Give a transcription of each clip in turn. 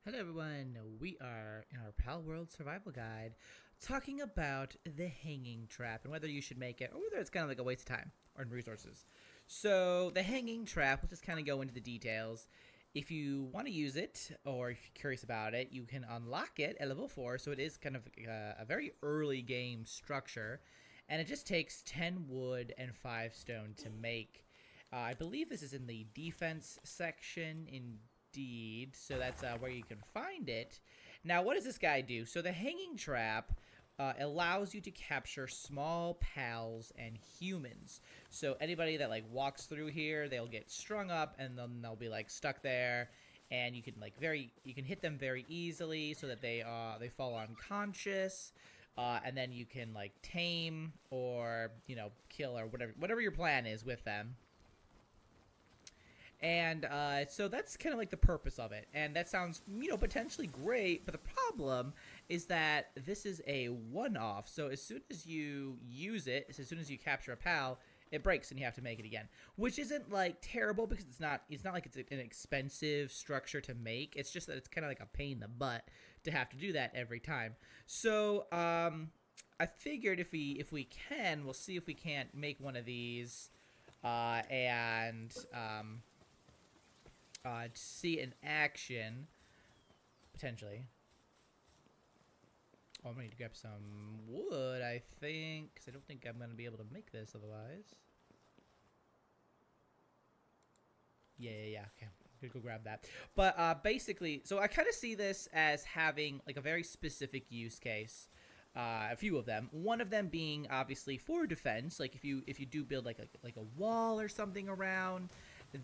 Hello everyone, we are in our Palworld survival guide talking about the hanging trap and whether you should make it or whether it's kind of like a waste of time or resources. So the hanging trap, let's just kind of go into the details. If you want to use it or if you're curious about it, you can unlock it at level 4, so it is kind of a very early game structure, and it just takes 10 wood and 5 stone to make. I believe this is in the defense section indeed, so that's where you can find it. Now, what does this guy do? So the hanging trap allows you to capture small pals and humans. So anybody that like walks through here, they'll get strung up and then they'll be like stuck there, and you can you can hit them very easily so that they fall unconscious. And then you can like tame or kill or whatever your plan is with them. And so that's kind of like the purpose of it. And that sounds, potentially great. But the problem is that this is a one-off. So as soon as you use it, as soon as you capture a pal, it breaks and you have to make it again. Which isn't like terrible because it's not like it's an expensive structure to make. It's just that it's kind of like a pain in the butt to have to do that every time. So I figured if we can, we'll see if we can't make one of these and see in action, potentially. Oh, I'm gonna need to grab some wood, I think, because I don't think I'm gonna be able to make this otherwise. Yeah, okay. I'm gonna go grab that. But basically, so I kind of see this as having like a very specific use case. A few of them. One of them being obviously for defense. Like if you do build like a wall or something around,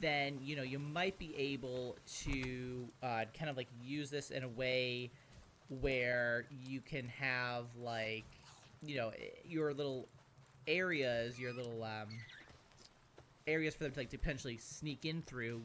then you might be able to kind of like use this in a way where you can have like your little areas, areas for them to like to potentially sneak in through.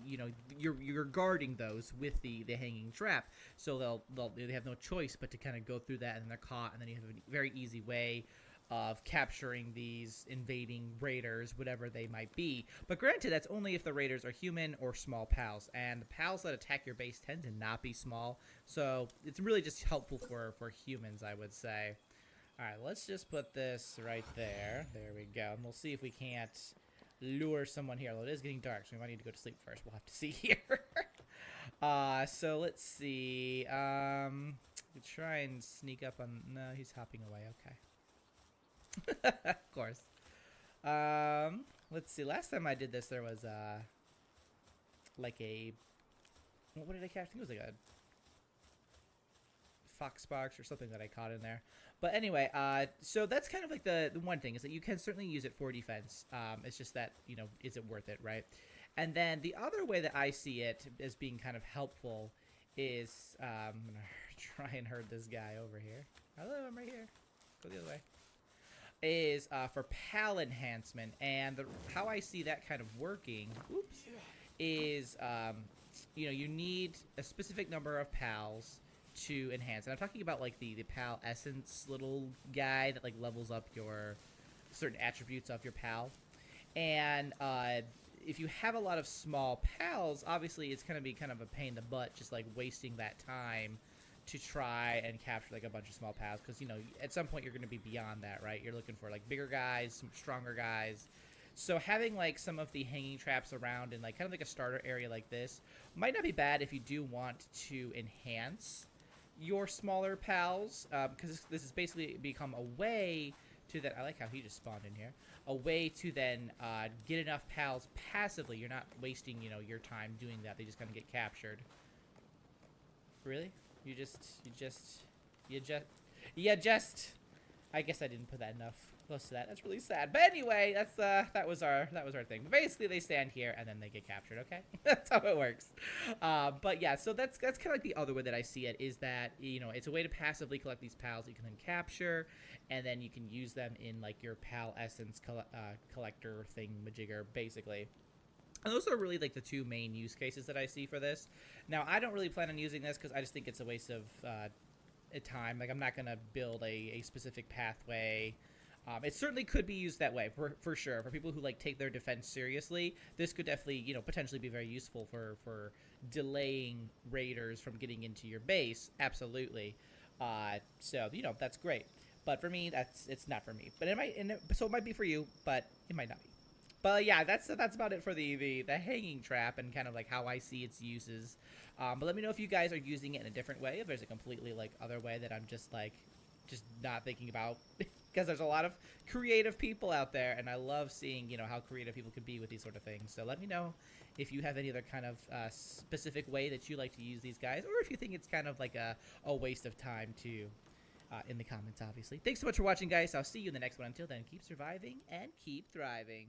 You're guarding those with the hanging trap, so they have no choice but to kind of go through that, and then they're caught, and then you have a very easy way of capturing these invading raiders, whatever they might be. But granted, that's only if the raiders are human or small pals, and the pals that attack your base tend to not be small, so it's really just helpful for humans, I would say. Alright, let's just put this right there. There we go, and we'll see if we can't lure someone here. Although it is getting dark, so we might need to go to sleep first. We'll have to see here. So let's see. We try and sneak up on... No, he's hopping away. Okay. Of course. Let's see. Last time I did this, there was like a... What did I catch? I think it was like a fox sparks or something that I caught in there. But anyway, so that's kind of like the one thing, is that you can certainly use it for defense. It's just that, is it worth it, right? And then the other way that I see it as being kind of helpful is, I'm going to try and herd this guy over here. Hello, I'm right here. Go the other way. Is for pal enhancement. And how I see that kind of working, is, you need a specific number of pals to enhance. And I'm talking about like the pal essence little guy that like levels up your certain attributes of your pal. And if you have a lot of small pals, obviously it's going to be kind of a pain in the butt just like wasting that time to try and capture like a bunch of small pals, because at some point you're going to be beyond that, right? You're looking for like bigger guys, some stronger guys. So having like some of the hanging traps around in like kind of like a starter area like this might not be bad if you do want to enhance your smaller pals, because this has basically become a way to then... I like how he just spawned in here. A way to then get enough pals passively. You're not wasting, your time doing that. They just kind of get captured. Really? You just... I guess I didn't put that enough close to that. That's really sad. But anyway, that was our thing. But basically, they stand here and then they get captured. Okay, that's how it works. But yeah, so that's kind of like the other way that I see it, is that it's a way to passively collect these pals that you can then capture, and then you can use them in like your pal essence collector thing majigger, basically. And those are really like the two main use cases that I see for this. Now, I don't really plan on using this because I just think it's a waste of time. Like, I'm not gonna build a specific pathway It certainly could be used that way for sure. For people who like take their defense seriously, this could definitely, you know, potentially be very useful for delaying raiders from getting into your base. Absolutely. So you know, that's great. But for me, it's not for me. But so it might be for you, but it might not be. But yeah, that's about it for the hanging trap and kind of like how I see its uses. But let me know if you guys are using it in a different way. If there's a completely like other way that I'm just not thinking about. Because there's a lot of creative people out there, and I love seeing, you know, how creative people can be with these sort of things. So let me know if you have any other kind of specific way that you like to use these guys, or if you think it's kind of like a waste of time too, in the comments, obviously. Thanks so much for watching, guys. I'll see you in the next one. Until then, keep surviving and keep thriving.